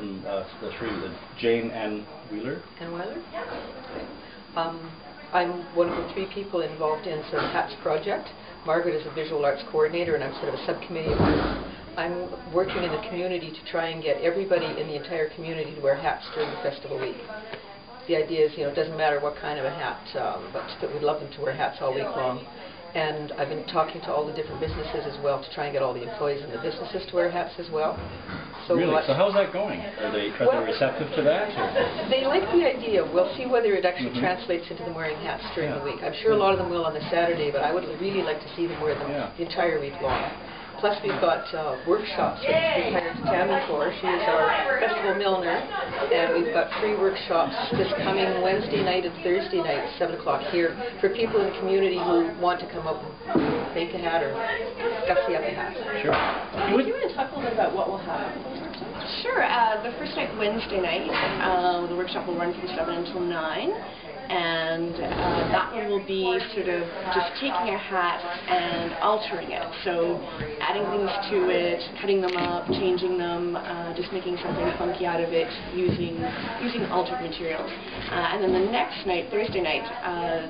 from the three, Jan Anweiler. Anweiler? I'm one of the three people involved in the hats project. Margaret is a visual arts coordinator, and I'm sort of a subcommittee of hers. I'm working in the community to try and get everybody in the entire community to wear hats during the festival week. The idea is, it doesn't matter what kind of a hat, but that we'd love them to wear hats all week long. And I've been talking to all the different businesses as well to try and get all the employees in the businesses to wear hats as well. So really? So how's that going? Are they receptive to that? Or? They like the idea. We'll see whether it actually translates into them wearing hats during the week. I'm sure a lot of them will on the Saturday, but I would really like to see them wear them the entire week long. Plus we've got workshops that we've hired Tammy for. She's our festival milliner, and we've got free workshops this coming Wednesday night and Thursday night at 7 o'clock here for people in the community who want to come up and make a hat or gussy up a hat. Sure. Do you want to talk a little bit about what will happen? Sure. The first night, Wednesday night, the workshop will run from 7 until 9. And that one will be sort of just taking a hat and altering it. So adding things to it, cutting them up, changing them, just making something funky out of it using altered materials. And then the next night, Thursday night,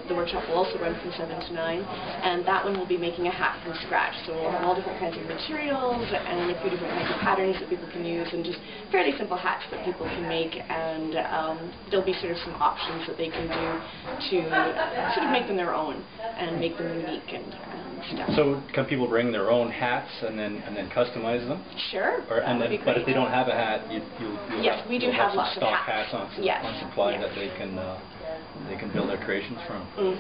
the workshop will also run from 7 to 9, and that one will be making a hat from scratch. So we'll have all different kinds of materials and a few different kinds of patterns that people can use, and just fairly simple hats that people can make, and there'll be sort of some options that they can do to sort of make them their own and make them unique and stuff. So can people bring their own hats and then customize them? Sure. But if they don't have a hat, yes, we do have lots of hats on supply that they can build their creations from. Very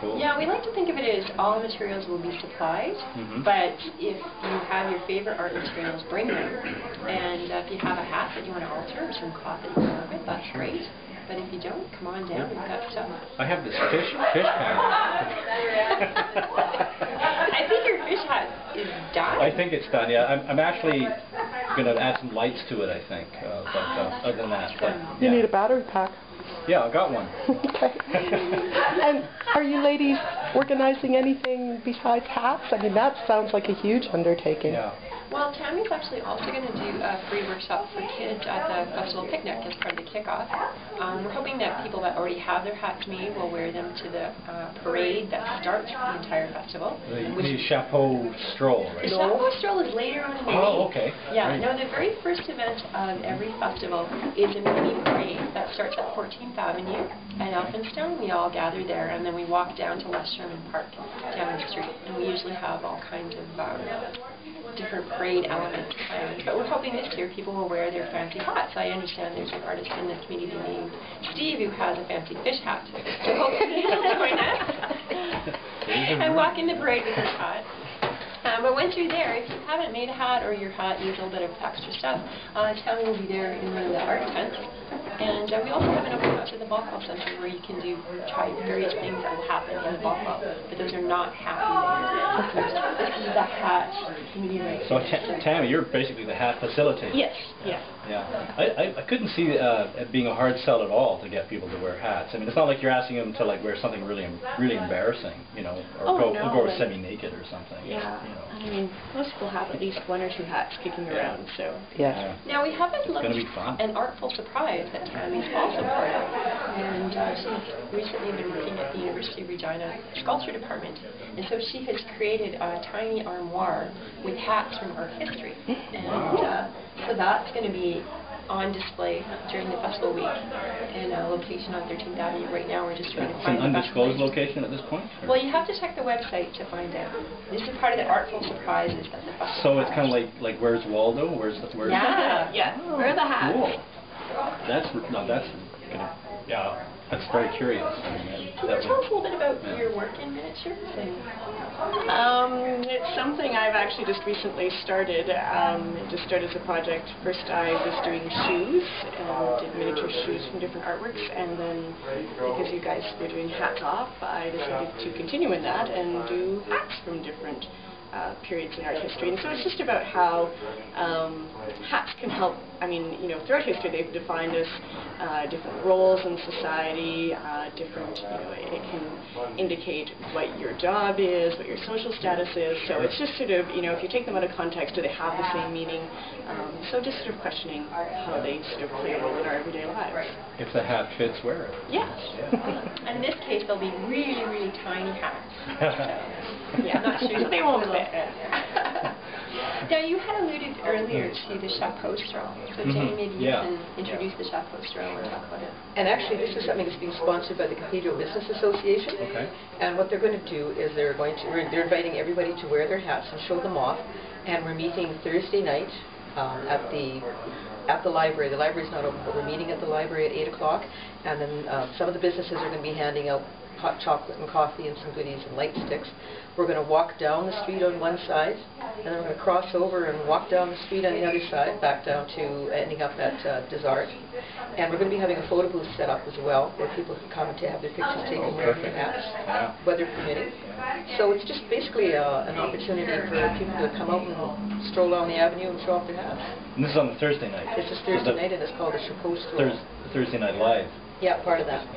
cool. Yeah, we like to think of it as all the materials will be supplied, but if you have your favorite art materials, bring them. And if you have a hat that you want to alter or some cloth that you want to work with, that's great. But if you don't, come on down, we've got stuff. I have this fish hat. I think your fish hat is done. I think it's done, yeah. I'm actually going to add some lights to it, I think. But other than that. You need a battery pack. Yeah, I got one. Okay. And are you ladies organizing anything besides hats? I mean, that sounds like a huge undertaking. Yeah. Well, Tammy's actually also going to do a free workshop for kids at the festival picnic as part of the kickoff. We're hoping that people that already have their hats made will wear them to the parade that starts the entire festival. The chapeau stroll, right? The chapeau stroll is later on in the week. Oh, okay. Yeah, right. no, the very first event of every festival is a mini parade that starts at 14th Avenue at Elphinstone. We all gather there, and then we walk down to Les Sherman Park down the street, and we usually have all kinds of different parade elements planned. But we're hoping this year people will wear their fancy hats. I understand there's an artist in the community named Steve who has a fancy fish hat. So hopefully he'll join us and walk in the parade with his hat. But once you're there, if you haven't made a hat or your hat needs a little bit of extra stuff, Tammy will be there in one of the art tents. And we also have an open house at the ball club center where you can try various things that will happen in the ball club, but those are not happy things. This is the hat community right So here. Tammy, you're basically the hat facilitator. Yes, yes. Yeah, I couldn't see it being a hard sell at all to get people to wear hats. I mean, it's not like you're asking them to wear something really embarrassing, or go semi-naked or something. Yeah. I mean, most people have at least one or two hats kicking around, so. Yeah. Now we haven't looked fun. an artful surprise that Tammy's also part of, and she's recently been working at the University of Regina Sculpture Department, and so she has created a tiny armoire with hats from art history, and so that's going to be on display during the festival week in a location on 13th Avenue. Right now we're just trying to find an undisclosed location at this point? Or? Well, you have to check the website to find out. This is part of the artful surprises that the festival So it's kind of like Where's Waldo? Where's Yeah, yeah. Oh, Where are the hats? Cool. That's very curious. Can you tell us a little bit about your work in miniatures? It's something I've actually just recently started. It just started as a project. First I was doing shoes, and did miniature shoes from different artworks, and then because you guys were doing hats off, I decided to continue in that and do hats from different periods in art history. And so it's just about how hats can help. I mean, you know, throughout history they've defined as different roles in society, different, you know, it can indicate what your job is, what your social status is. So it's just sort of, you know, if you take them out of context, do they have the same meaning? So just sort of questioning how they sort of play a role in our everyday lives. If the hat fits, wear it. Yes. And in this case, they'll be really, really tiny hats. Yeah, I'm not sure they won't fit. Now, you had alluded earlier to the chapeau straw. So, Jane, maybe you can introduce the chapeau straw and talk about it. And actually, this is something that's being sponsored by the Cathedral Business Association. Okay. And what they're going to do is they're inviting everybody to wear their hats and show them off. And we're meeting Thursday night at the library. The library's not open, but we're meeting at the library at 8 o'clock. And then some of the businesses are going to be handing out hot chocolate and coffee and some goodies and light sticks. We're going to walk down the street on one side, and then we're going to cross over and walk down the street on the other side, back down to ending up at Desart. And we're going to be having a photo booth set up as well, where people can come and to have their pictures taken wearing their hats, weather permitting. So it's just basically an opportunity for people to come out and stroll down the avenue and show off their hats. And this is on the Thursday night. This is Thursday night, and it's called the Chapeau Stroll. Thursday Night Live. Yeah, part of that.